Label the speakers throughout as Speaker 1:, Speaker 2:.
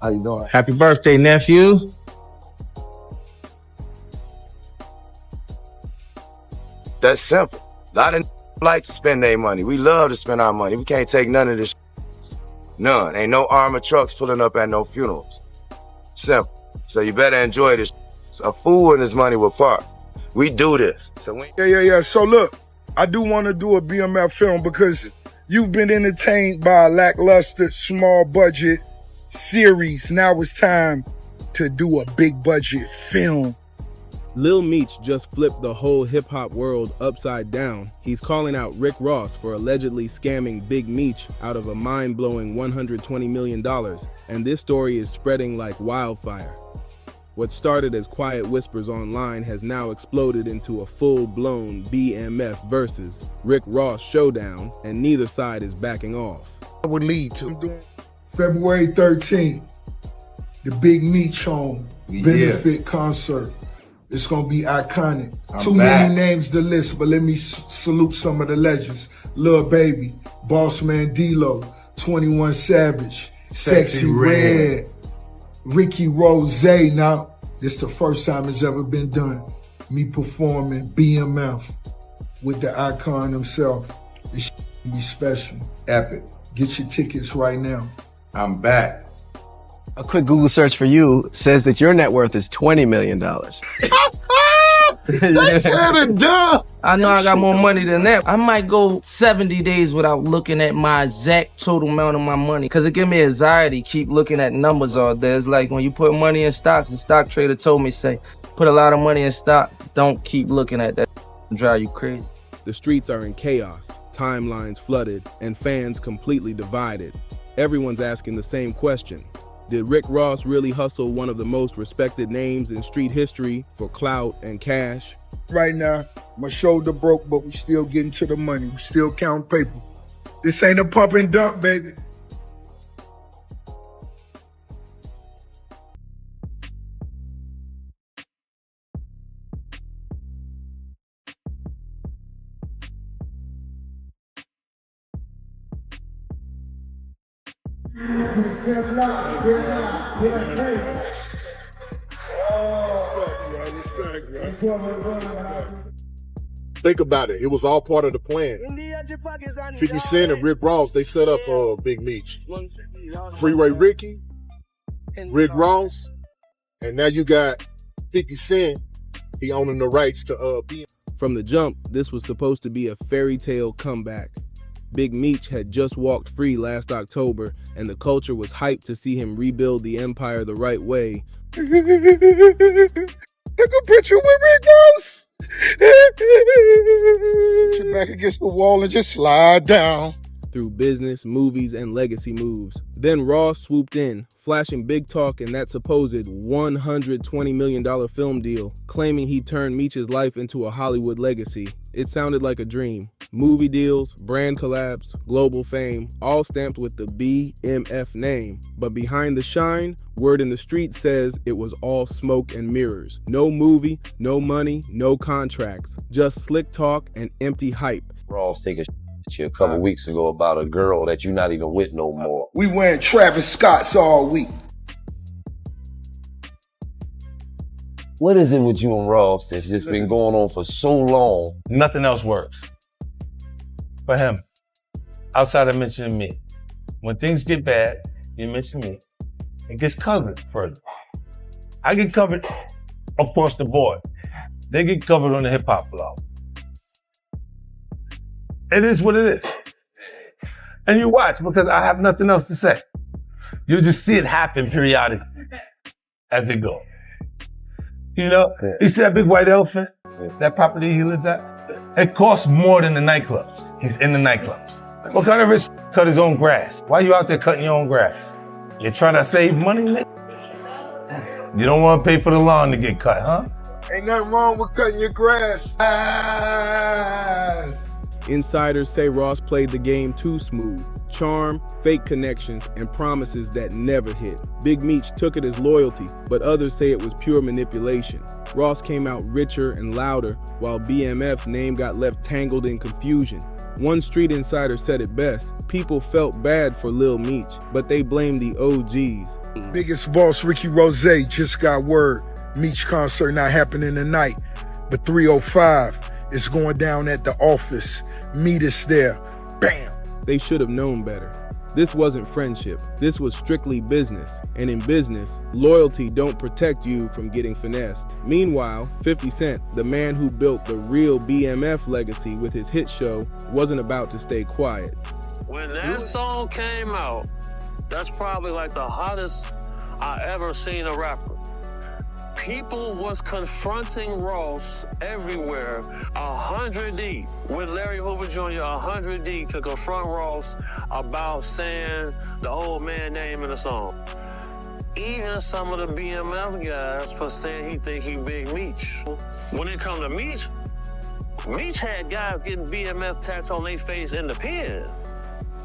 Speaker 1: How you doing?
Speaker 2: Happy birthday, nephew.
Speaker 3: That's simple. A lot of like to spend their money. We love to spend our money. We can't take none of this. None. Ain't no armored trucks pulling up at no funerals. Simple. So you better enjoy this. A fool and his money will part. We do this. So
Speaker 4: Yeah. So look, I do want to do a BMF film because you've been entertained by a lackluster, small budget series. Now it's time to do a big budget film.
Speaker 5: Lil Meech just flipped the whole hip-hop world upside down. He's calling out Rick Ross for allegedly scamming Big Meech out of a mind-blowing $120 million, and this story is spreading like wildfire. What started as quiet whispers online has now exploded into a full-blown BMF versus Rick Ross showdown, and neither side is backing off.
Speaker 4: It would lead to February 13th, the Big Meech home benefit concert. It's gonna be iconic. Too many names to list, but let me salute some of the legends. Lil Baby, Boss Man D-Lo, 21 Savage, Sexy Red, Ricky Rose. Now, this the first time it's ever been done. Me performing BMF with the icon himself. This will be special.
Speaker 1: Epic.
Speaker 4: Get your tickets right now.
Speaker 1: I'm back.
Speaker 6: A quick Google search for you says that your net worth is $20 million.
Speaker 2: I know I got more money than that. I might go 70 days without looking at my exact total amount of my money because it gives me anxiety, keep looking at numbers all day. It's like when you put money in stocks, the stock trader told me, say, put a lot of money in stock, don't keep looking at that, drive you crazy.
Speaker 5: The streets are in chaos, timelines flooded, and fans completely divided. Everyone's asking the same question. Did Rick Ross really hustle one of the most respected names in street history for clout and cash?
Speaker 4: Right now, my shoulder broke, but we still getting to the money. We still count paper. This ain't a pump and dump, baby.
Speaker 7: Think about it. It was all part of the plan. 50 Cent and Rick Ross, they set up Big Meech. Freeway Ricky, Rick Ross, and now you got 50 Cent. He owning the rights to be.
Speaker 5: From the jump, this was supposed to be a fairy tale comeback. Big Meech had just walked free last October, and the culture was hyped to see him rebuild the empire the right way.
Speaker 4: Take a picture with Rick Ross. Put your back against the wall and just slide down.
Speaker 5: Through business, movies, and legacy moves. Then Ross swooped in, flashing big talk in that supposed $120 million film deal, claiming he turned Meech's life into a Hollywood legacy. It sounded like a dream. Movie deals, brand collabs, global fame, all stamped with the BMF name. But behind the shine, word in the street says it was all smoke and mirrors. No movie, no money, no contracts. Just slick talk and empty hype.
Speaker 8: Ross take a a couple weeks ago about a girl that you're not even with no more.
Speaker 4: We wearing Travis Scotts all week.
Speaker 8: What is it with you and Ross that's just been going on for so long?
Speaker 2: Nothing else works for him outside of mentioning me. When things get bad, you mention me. It gets covered further. I get covered across the board. They get covered on the hip hop blog. It is what it is. And you watch because I have nothing else to say. You'll just see it happen periodically as it goes. You know, you see that big white elephant, that property he lives at? It costs more than the nightclubs. He's in the nightclubs. What kind of rich cut his own grass? Why are you out there cutting your own grass? You're trying to save money, nigga? You don't want to pay for the lawn to get cut, huh?
Speaker 4: Ain't nothing wrong with cutting your grass.
Speaker 5: Insiders say Ross played the game too smooth. Charm, fake connections, and promises that never hit. Big Meech took it as loyalty, but others say it was pure manipulation. Ross came out richer and louder, while BMF's name got left tangled in confusion. One street insider said it best: people felt bad for Lil Meech, but they blamed the OGs.
Speaker 4: Biggest boss Ricky Rose just got word. Meech concert not happening tonight, but 3:05 is going down at the office. Meet us there. Bam!
Speaker 5: They should have known better. This wasn't friendship. This was strictly business. And in business, loyalty don't protect you from getting finessed. Meanwhile, 50 Cent, the man who built the real BMF legacy with his hit show, wasn't about to stay quiet.
Speaker 1: When that song came out, that's probably like the hottest I ever seen a rapper. People was confronting Ross everywhere, 100 deep, with Larry Hoover Jr. 100 deep to confront Ross about saying the old man name in the song. Even some of the BMF guys for saying he think he Big Meech. When it come to Meech, Meech had guys getting BMF tats on their face in the pen.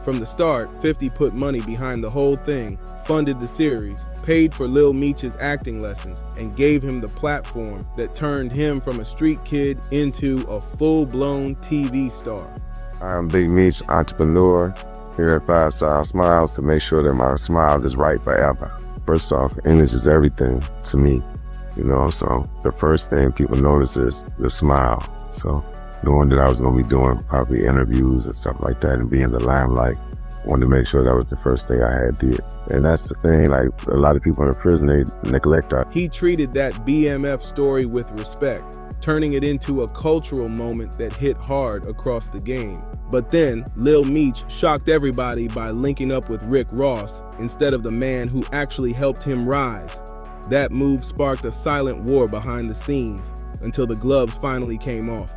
Speaker 5: From the start, 50 put money behind the whole thing, funded the series, paid for Lil Meech's acting lessons, and gave him the platform that turned him from a street kid into a full-blown TV star.
Speaker 3: I'm Big Meech, entrepreneur here at 5 Star Smiles to make sure that my smile is right forever. First off, image is everything to me, you know, so the first thing people notice is the smile. So knowing that I was going to be doing probably interviews and stuff like that and be in the limelight, wanted to make sure that was the first thing I had did. And that's the thing, like a lot of people in prison, they neglect that.
Speaker 5: He treated that BMF story with respect, turning it into a cultural moment that hit hard across the game. But then, Lil Meech shocked everybody by linking up with Rick Ross instead of the man who actually helped him rise. That move sparked a silent war behind the scenes until the gloves finally came off.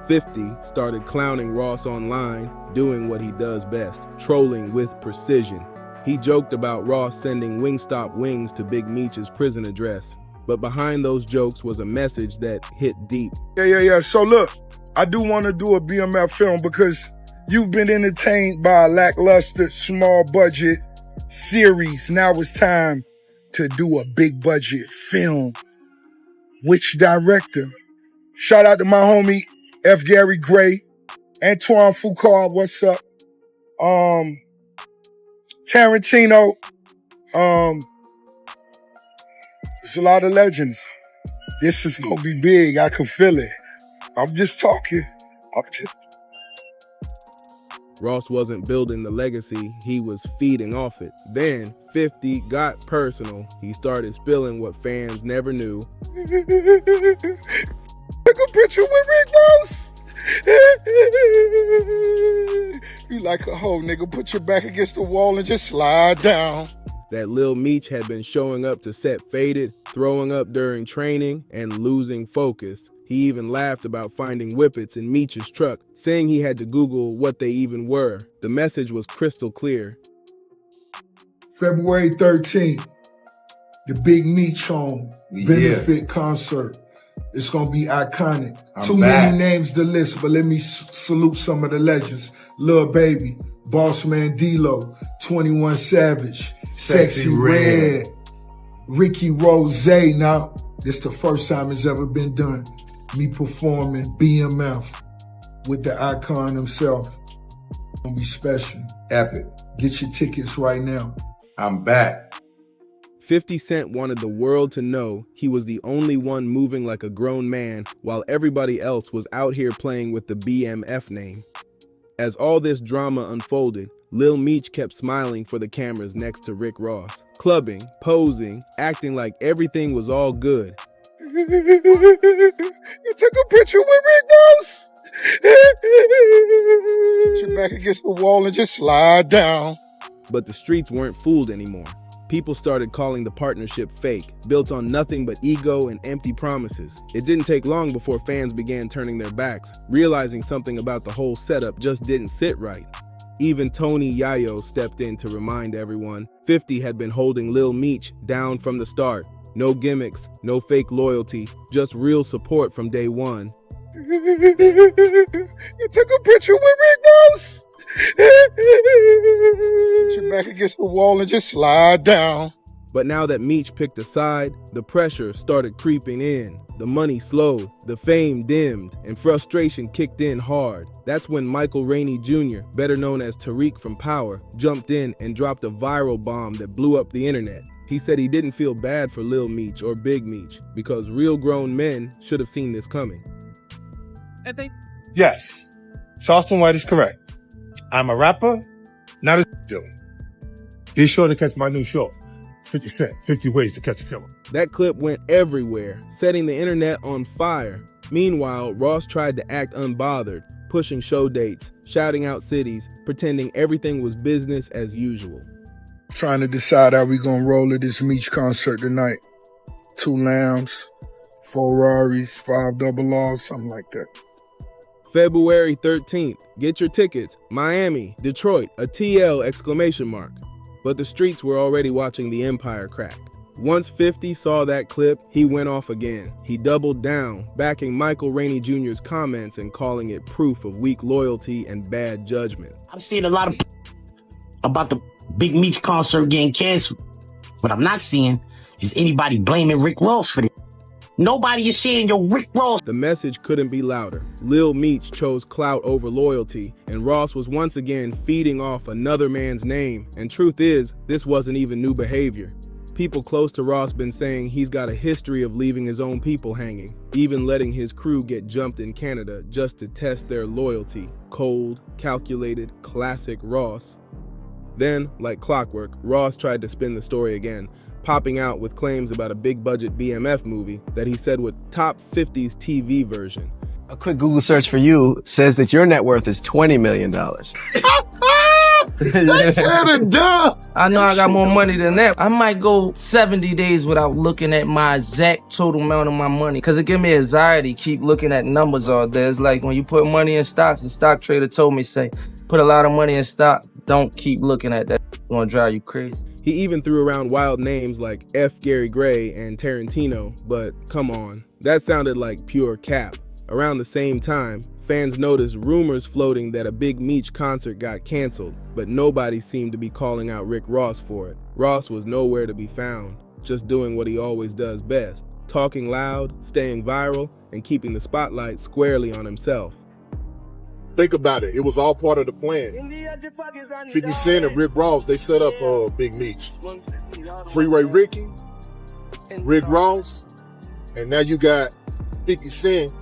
Speaker 5: .50 started clowning Ross online, doing what he does best, trolling with precision. He joked about Ross sending Wingstop wings to Big Meech's prison address, but behind those jokes was a message that hit deep.
Speaker 4: Yeah. So look, I do want to do a BMF film because you've been entertained by a lackluster, small budget series. Now it's time to do a big budget film. Which director? Shout out to my homie F. Gary Gray, Antoine Foucault, what's up? Tarantino. There's a lot of legends. This is gonna be big. I can feel it. I'm just talking.
Speaker 5: Ross wasn't building the legacy, he was feeding off it. Then 50 got personal. He started spilling what fans never knew.
Speaker 4: Take a picture with Rick Ross. You like a hoe, nigga. Put your back against the wall and just slide down.
Speaker 5: That Lil Meech had been showing up to set faded, throwing up during training, and losing focus. He even laughed about finding whippets in Meech's truck, saying he had to Google what they even were. The message was crystal clear.
Speaker 4: February 13th, the Big Meech home benefit concert. It's gonna be iconic. Too many names to list, but let me salute some of the legends. Lil Baby, Boss Man D-Lo, 21 Savage, Sexy Red, Ricky Rose. Now, this the first time it's ever been done. Me performing BMF with the icon himself. It's gonna be special. Epic. Get your tickets right now.
Speaker 9: I'm back.
Speaker 5: 50 Cent wanted the world to know he was the only one moving like a grown man while everybody else was out here playing with the BMF name. As all this drama unfolded, Lil Meech kept smiling for the cameras next to Rick Ross, clubbing, posing, acting like everything was all good.
Speaker 4: You took a picture with Rick Ross? Put your back against the wall and just slide down.
Speaker 5: But the streets weren't fooled anymore. People started calling the partnership fake, built on nothing but ego and empty promises. It didn't take long before fans began turning their backs, realizing something about the whole setup just didn't sit right. Even Tony Yayo stepped in to remind everyone 50 had been holding Lil Meech down from the start. No gimmicks, no fake loyalty, just real support from day one.
Speaker 4: You took a picture with Rick Ross. Put your back against the wall and just slide down.
Speaker 5: But now that Meech picked a side, the pressure started creeping in. The money slowed, the fame dimmed, and frustration kicked in hard. That's when Michael Rainey Jr., better known as Tariq from Power, jumped in and dropped a viral bomb that blew up the internet. He said he didn't feel bad for Lil Meech or Big Meech because real grown men should have seen this coming.
Speaker 2: Yes, Charleston White is correct. I'm a rapper, not a dealer. Be sure to catch my new show, 50 Cent, 50 Ways to Catch a Killer.
Speaker 5: That clip went everywhere, setting the internet on fire. Meanwhile, Ross tried to act unbothered, pushing show dates, shouting out cities, pretending everything was business as usual.
Speaker 4: Trying to decide how we gonna roll at this Meech concert tonight. 2 lambs, 4 Raris, 5 double R's, something like that.
Speaker 5: February 13th, get your tickets, Miami, Detroit, a TL exclamation mark. But the streets were already watching the empire crack. Once 50 saw that clip, he went off again. He doubled down, backing Michael Rainey Jr.'s comments and calling it proof of weak loyalty and bad judgment.
Speaker 9: I'm seeing a lot of about the Big Meech concert getting canceled. What I'm not seeing is anybody blaming Rick Ross for this. Nobody is saying, yo, Rick Ross.
Speaker 5: The message couldn't be louder. Lil Meech chose clout over loyalty, and Ross was once again feeding off another man's name. And truth is, this wasn't even new behavior. People close to Ross been saying he's got a history of leaving his own people hanging, even letting his crew get jumped in Canada just to test their loyalty. Cold, calculated, classic Ross. Then, like clockwork, Ross tried to spin the story again, popping out with claims about a big-budget BMF movie that he said would top 50's TV version.
Speaker 6: A quick Google search for you says that your net worth is $20 million.
Speaker 10: I know I got more money than that. I might go 70 days without looking at my exact total amount of my money because it gives me anxiety, keep looking at numbers all day. It's like when you put money in stocks, the stock trader told me, say, put a lot of money in stock, don't keep looking at that. It's gonna drive you crazy.
Speaker 5: He even threw around wild names like F. Gary Gray and Tarantino, but come on, that sounded like pure cap. Around the same time, fans noticed rumors floating that a Big Meech concert got canceled, but nobody seemed to be calling out Rick Ross for it. Ross was nowhere to be found, just doing what he always does best, talking loud, staying viral, and keeping the spotlight squarely on himself.
Speaker 7: Think about it. It was all part of the plan. 50 Cent and Rick Ross, they set up Big Meech. Freeway Ricky, Rick Ross, and now you got 50 Cent.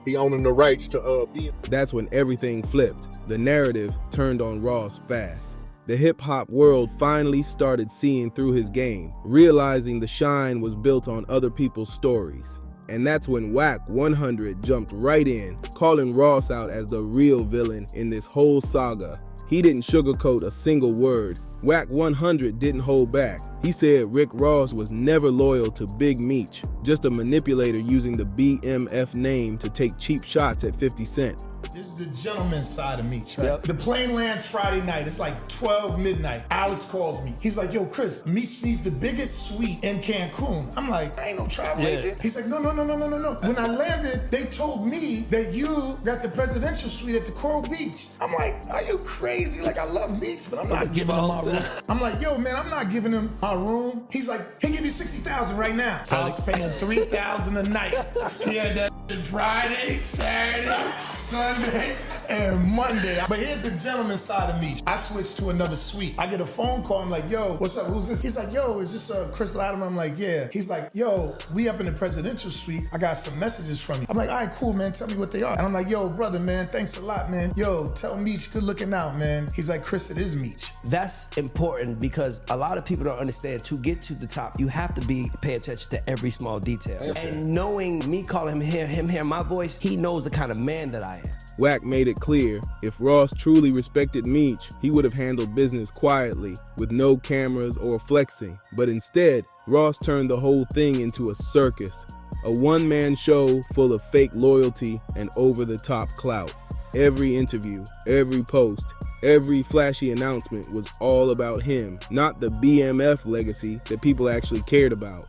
Speaker 7: He owning the rights to be.
Speaker 5: That's when everything flipped. The narrative turned on Ross fast. The hip-hop world finally started seeing through his game, realizing the shine was built on other people's stories. And that's when Wack 100 jumped right in, calling Ross out as the real villain in this whole saga. He didn't sugarcoat a single word. Wack 100 didn't hold back. He said Rick Ross was never loyal to Big Meech, just a manipulator using the BMF name to take cheap shots at 50 Cent.
Speaker 11: This is the gentleman's side of Meech, right? Yep. The plane lands Friday night. It's like 12 midnight. Alex calls me. He's like, yo, Chris, Meech needs the biggest suite in Cancun. I'm like, I ain't no travel agent. He's like, no. When I landed, they told me that you got the presidential suite at the Coral Beach. I'm like, are you crazy? Like, I love Meech, but I'm not giving him my room. I'm like, yo, man, I'm not giving him my room. He's like, he'll give you $60,000 right now. I was paying $3,000 a night. He had that Friday, Saturday, Sunday, and Monday. But here's the gentleman's side of me. I switched to another suite. I get a phone call. I'm like, yo, what's up? Who's this? He's like, yo, is this Chris Latimer? I'm like, yeah. He's like, yo, we up in the presidential suite. I got some messages from you. I'm like, all right, cool, man. Tell me what they are. And I'm like, yo, brother, man, thanks a lot, man. Yo, tell Meech, good looking out, man. He's like, Chris, it is Meech.
Speaker 12: That's important because a lot of people don't understand. To get to the top, you have to pay attention to every small detail. Okay. And knowing me calling him hear my voice, he knows the kind of man that I am.
Speaker 5: Wack made it clear, if Ross truly respected Meech, he would have handled business quietly, with no cameras or flexing. But instead, Ross turned the whole thing into a circus, a one-man show full of fake loyalty and over-the-top clout. Every interview, every post, every flashy announcement was all about him, not the BMF legacy that people actually cared about.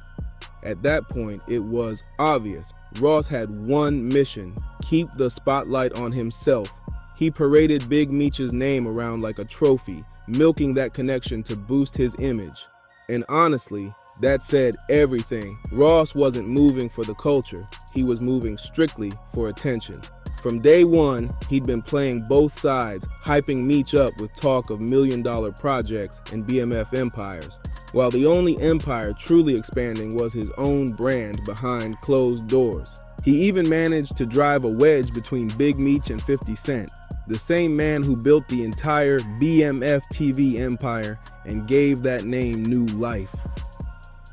Speaker 5: At that point, it was obvious. Ross had one mission: keep the spotlight on himself. He paraded Big Meech's name around like a trophy, milking that connection to boost his image. And honestly, that said everything. Ross wasn't moving for the culture. He was moving strictly for attention. From day one, he'd been playing both sides, hyping Meech up with talk of million-dollar projects and BMF empires, while the only empire truly expanding was his own brand behind closed doors. He even managed to drive a wedge between Big Meech and 50 Cent, the same man who built the entire BMF TV empire and gave that name new life.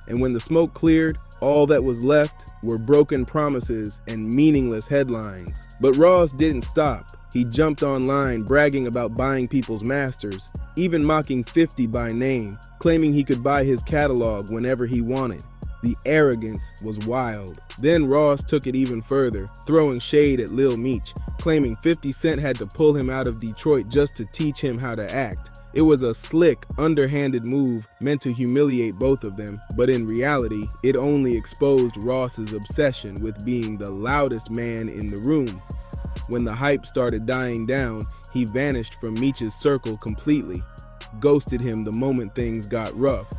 Speaker 5: And when the smoke cleared, all that was left were broken promises and meaningless headlines. But Ross didn't stop. He jumped online bragging about buying people's masters, even mocking 50 by name, claiming he could buy his catalog whenever he wanted. The arrogance was wild. Then Ross took it even further, throwing shade at Lil Meech, claiming 50 Cent had to pull him out of Detroit just to teach him how to act. It was a slick, underhanded move meant to humiliate both of them, but in reality, it only exposed Ross's obsession with being the loudest man in the room. When the hype started dying down, he vanished from Meech's circle completely, ghosted him the moment things got rough.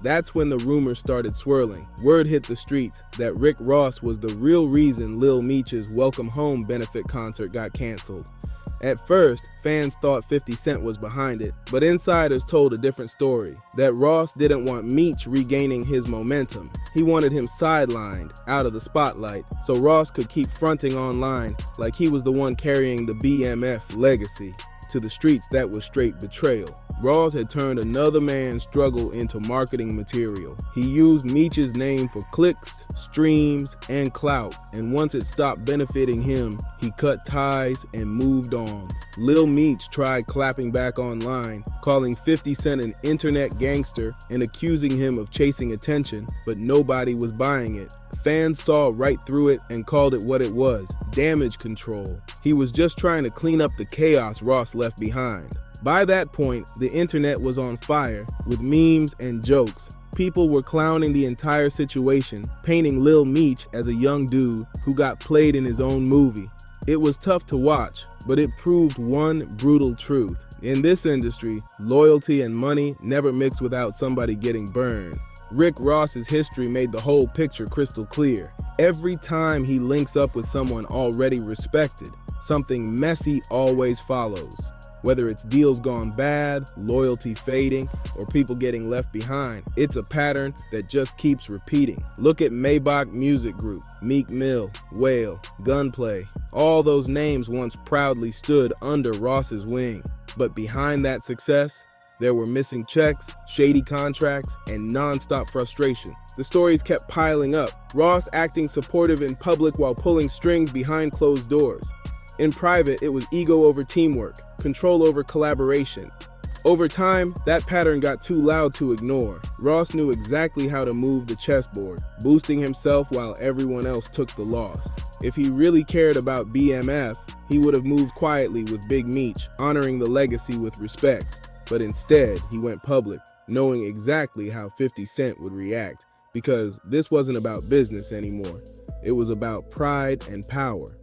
Speaker 5: That's when the rumors started swirling. Word hit the streets that Rick Ross was the real reason Lil Meech's Welcome Home benefit concert got canceled. At first, fans thought 50 Cent was behind it, but insiders told a different story, that Ross didn't want Meech regaining his momentum. He wanted him sidelined, out of the spotlight, so Ross could keep fronting online like he was the one carrying the BMF legacy. To the streets, that was straight betrayal. Ross had turned another man's struggle into marketing material. He used Meech's name for clicks, streams, and clout, and once it stopped benefiting him, he cut ties and moved on. Lil Meech tried clapping back online, calling 50 Cent an internet gangster and accusing him of chasing attention, but nobody was buying it. Fans saw right through it and called it what it was: damage control. He was just trying to clean up the chaos Ross left behind. By that point, the internet was on fire with memes and jokes. People were clowning the entire situation, painting Lil Meech as a young dude who got played in his own movie. It was tough to watch, but it proved one brutal truth. In this industry, loyalty and money never mix without somebody getting burned. Rick Ross's history made the whole picture crystal clear. Every time he links up with someone already respected, something messy always follows. Whether it's deals gone bad, loyalty fading, or people getting left behind, it's a pattern that just keeps repeating. Look at Maybach Music Group, Meek Mill, Whale, Gunplay. All those names once proudly stood under Ross's wing. But behind that success, there were missing checks, shady contracts, and non-stop frustration. The stories kept piling up. Ross acting supportive in public while pulling strings behind closed doors. In private, it was ego over teamwork, control over collaboration. Over time, that pattern got too loud to ignore. Ross knew exactly how to move the chessboard, boosting himself while everyone else took the loss. If he really cared about BMF, he would have moved quietly with Big Meech, honoring the legacy with respect. But instead, he went public, knowing exactly how 50 Cent would react, because this wasn't about business anymore. It was about pride and power.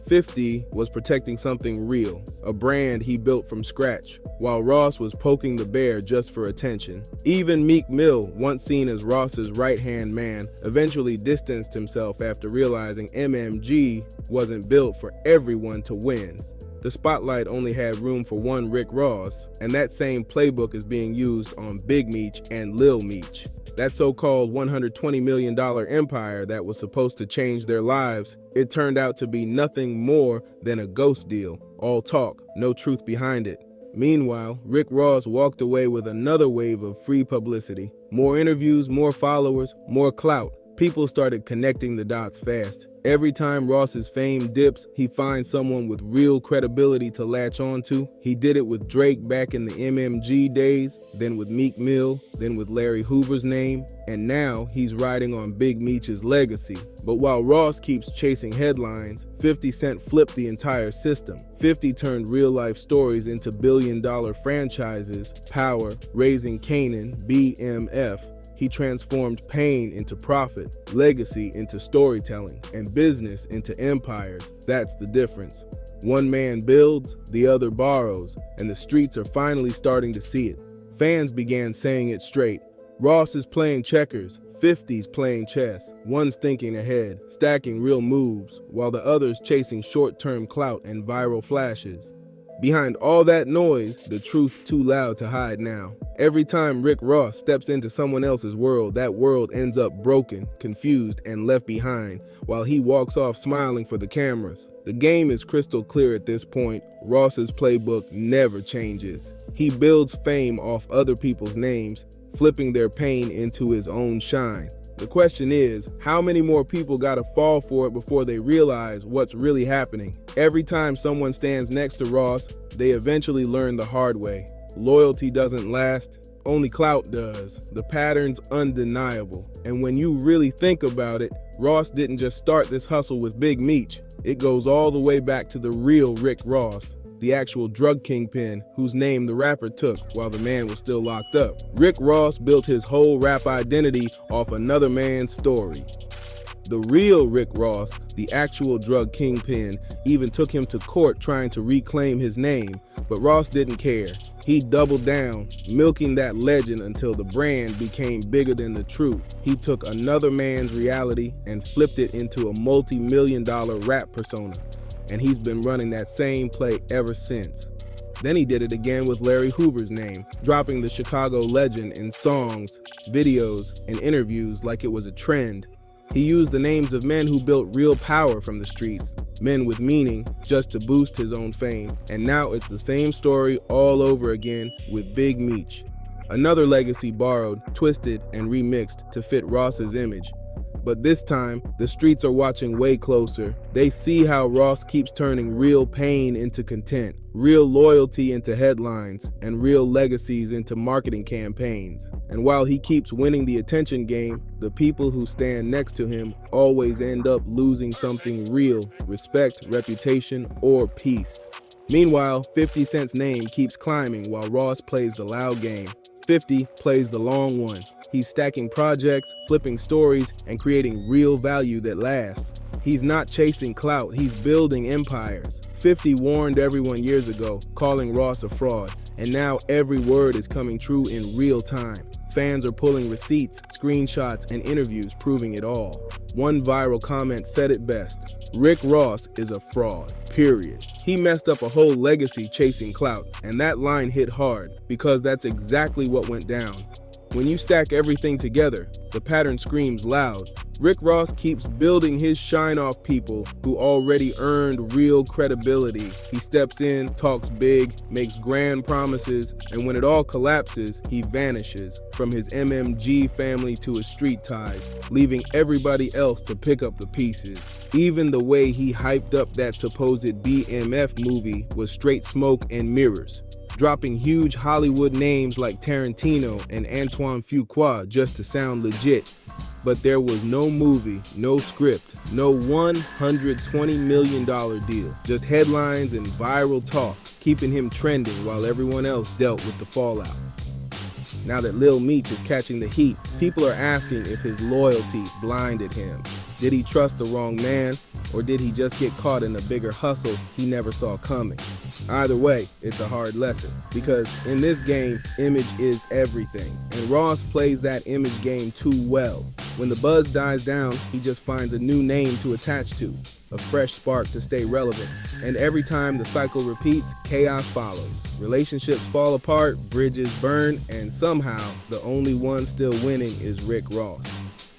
Speaker 5: 50 was protecting something real, a brand he built from scratch, while Ross was poking the bear just for attention. Even Meek Mill, once seen as Ross's right-hand man, eventually distanced himself after realizing MMG wasn't built for everyone to win. The spotlight only had room for one Rick Ross, and that same playbook is being used on Big Meech and Lil Meech. That so-called $120 million empire that was supposed to change their lives, it turned out to be nothing more than a ghost deal. All talk, no truth behind it. Meanwhile, Rick Ross walked away with another wave of free publicity. More interviews, more followers, more clout. People started connecting the dots fast. Every time Ross's fame dips, he finds someone with real credibility to latch onto. He did it with Drake back in the MMG days, then with Meek Mill, then with Larry Hoover's name, and now he's riding on Big Meech's legacy. But while Ross keeps chasing headlines, 50 Cent flipped the entire system. 50 turned real-life stories into billion-dollar franchises: Power, Raising Kanan, BMF. He transformed pain into profit, legacy into storytelling, and business into empires. That's the difference. One man builds, the other borrows, and the streets are finally starting to see it. Fans began saying it straight. Ross is playing checkers, 50's playing chess. One's thinking ahead, stacking real moves, while the other's chasing short-term clout and viral flashes. Behind all that noise, the truth's too loud to hide now. Every time Rick Ross steps into someone else's world, that world ends up broken, confused, and left behind, while he walks off smiling for the cameras. The game is crystal clear at this point. Ross's playbook never changes. He builds fame off other people's names, flipping their pain into his own shine. The question is, how many more people gotta fall for it before they realize what's really happening? Every time someone stands next to Ross, they eventually learn the hard way. Loyalty doesn't last, only clout does. The pattern's undeniable. And when you really think about it, Ross didn't just start this hustle with Big Meech. It goes all the way back to the real Rick Ross, the actual drug kingpin whose name the rapper took while the man was still locked up. Rick Ross built his whole rap identity off another man's story. The real Rick Ross, the actual drug kingpin, even took him to court trying to reclaim his name, but Ross didn't care. He doubled down, milking that legend until the brand became bigger than the truth. He took another man's reality and flipped it into a multi-million-dollar rap persona, and he's been running that same play ever since. Then he did it again with Larry Hoover's name, dropping the Chicago legend in songs, videos, and interviews like it was a trend. He used the names of men who built real power from the streets, men with meaning, just to boost his own fame. And now it's the same story all over again with Big Meech. Another legacy borrowed, twisted, and remixed to fit Ross's image. But this time, the streets are watching way closer. They see how Ross keeps turning real pain into content, real loyalty into headlines, and real legacies into marketing campaigns. And while he keeps winning the attention game, the people who stand next to him always end up losing something real: respect, reputation, or peace. Meanwhile, 50 Cent's name keeps climbing while Ross plays the loud game. 50 plays the long one. He's stacking projects, flipping stories, and creating real value that lasts. He's not chasing clout, he's building empires. 50 warned everyone years ago, calling Ross a fraud, and now every word is coming true in real time. Fans are pulling receipts, screenshots, and interviews proving it all. One viral comment said it best: Rick Ross is a fraud, period. He messed up a whole legacy chasing clout, and that line hit hard because that's exactly what went down. When you stack everything together, the pattern screams loud. Rick Ross keeps building his shine off people who already earned real credibility. He steps in, talks big, makes grand promises, and when it all collapses, he vanishes, from his MMG family to his street ties, leaving everybody else to pick up the pieces. Even the way he hyped up that supposed BMF movie was straight smoke and mirrors, dropping huge Hollywood names like Tarantino and Antoine Fuqua just to sound legit. But there was no movie, no script, no $120 million deal. Just headlines and viral talk, keeping him trending while everyone else dealt with the fallout. Now that Lil Meech is catching the heat, people are asking if his loyalty blinded him. Did he trust the wrong man, or did he just get caught in a bigger hustle he never saw coming? Either way, it's a hard lesson, because in this game, image is everything, and Ross plays that image game too well. When the buzz dies down, he just finds a new name to attach to, a fresh spark to stay relevant. And every time the cycle repeats, chaos follows. Relationships fall apart, bridges burn, and somehow the only one still winning is Rick Ross.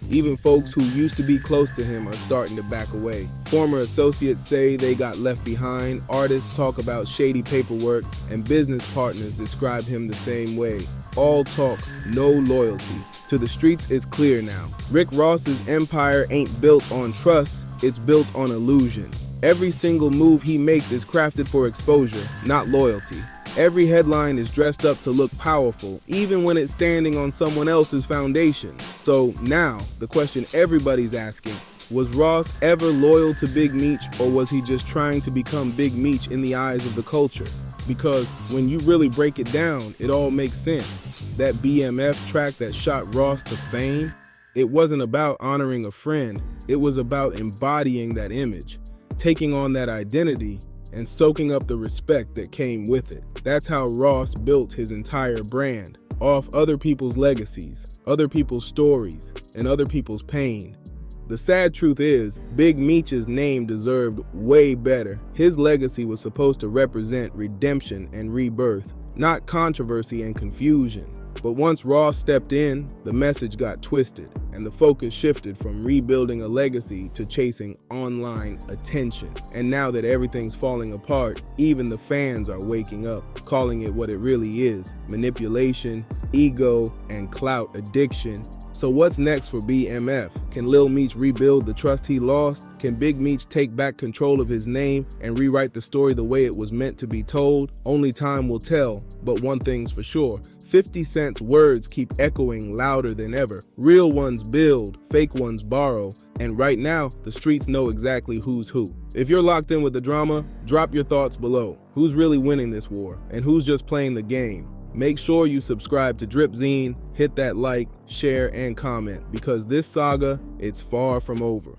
Speaker 5: Even folks who used to be close to him are starting to back away. Former associates say they got left behind, artists talk about shady paperwork, and business partners describe him the same way. All talk, no loyalty. To the streets, it's clear now. Rick Ross's empire ain't built on trust, it's built on illusion. Every single move he makes is crafted for exposure, not loyalty. Every headline is dressed up to look powerful, even when it's standing on someone else's foundation. So now, the question everybody's asking, was Ross ever loyal to Big Meech, or was he just trying to become Big Meech in the eyes of the culture? Because when you really break it down, it all makes sense. That BMF track that shot Ross to fame, it wasn't about honoring a friend, it was about embodying that image, taking on that identity, and soaking up the respect that came with it. That's how Ross built his entire brand, off other people's legacies, other people's stories, and other people's pain. The sad truth is, Big Meech's name deserved way better. His legacy was supposed to represent redemption and rebirth, not controversy and confusion. But once Ross stepped in, the message got twisted, and the focus shifted from rebuilding a legacy to chasing online attention. And now that everything's falling apart, even the fans are waking up, calling it what it really is: manipulation, ego, and clout addiction. So what's next for BMF? Can Lil Meech rebuild the trust he lost? Can Big Meech take back control of his name and rewrite the story the way it was meant to be told? Only time will tell, but one thing's for sure: 50 Cent's words keep echoing louder than ever. Real ones build, fake ones borrow, and right now, the streets know exactly who's who. If you're locked in with the drama, drop your thoughts below. Who's really winning this war, and who's just playing the game? Make sure you subscribe to Dripzine, hit that like, share, and comment, because this saga, it's far from over.